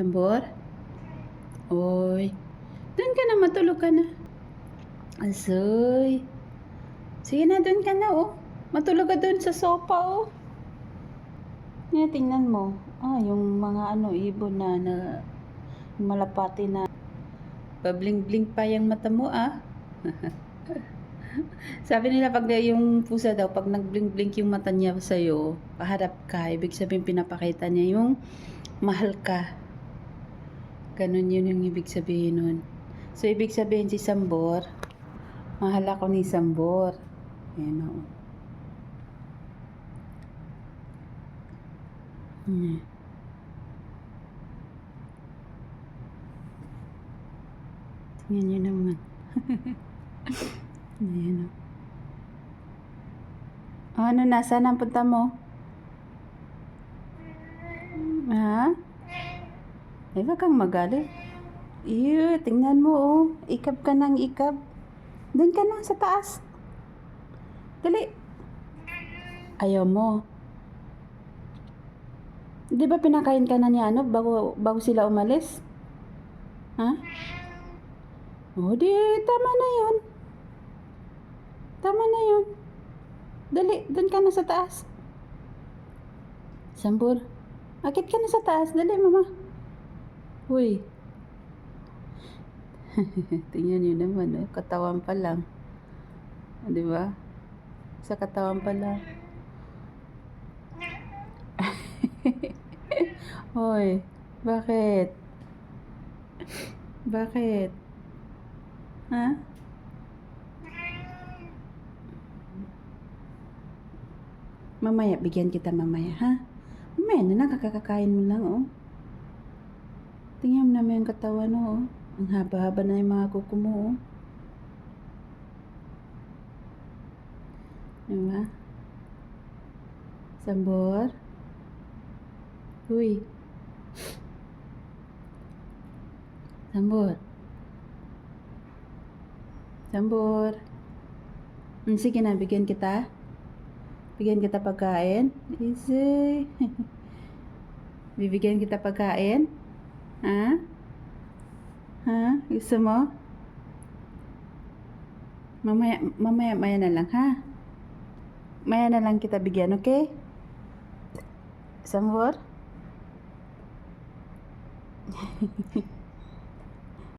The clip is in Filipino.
Sambor? Oy. Doon ka na, matulog ka na. Asoy. Sige na, doon ka na, oh. Matulog ka doon sa sofa, oh. Yan, tingnan mo. Yung mga ibon na malapati na. Pabling-bling pa yung mata mo, ah. Sabi nila pag yung pusa daw, pag nag-blink-blink yung mata niya sa'yo, paharap ka, ibig sabihin pinapakita niya yung mahal ka. Ganun yun yung ibig sabihin nun. So, ibig sabihin si Sambor, mahal ako ni Sambor. Ayan o. Tingnan nyo naman. Ayan o. Ano na? Saan ang punta mo? Ha? Ay, wag kang magalit. Ew, tingnan mo oh. Ikab ka ng ikab. Doon ka na sa taas. Dali. Ayaw mo. Di ba pinakain ka na ni bago sila umalis? Ha? O di, tama na yun. Tama na yun. Dali, doon ka na sa taas. Sambor, akit ka na sa taas. Dali, mama. Uy. Tingnan nyo naman, oh. Katawan pa lang. Di ba? Sa katawan pa lang. Hoy, bakit? Bakit? Ha? Mamaya, bigyan kita mamaya, ha? Mamaya na lang, kakakain mo lang, oh. Tingnan mo naman yung katawan, oh. Ang haba-haba na yung mga kuko mo, oh. Diba? Sambor? Uy. Sambor. Sambor. Sige na, bigyan kita. Bigyan kita pagkain. Easy. Bibigyan kita pagkain. Ha? Ha? Gusto mo? Maya na lang, ha? Maya na lang kita bigyan, okay? Sambor?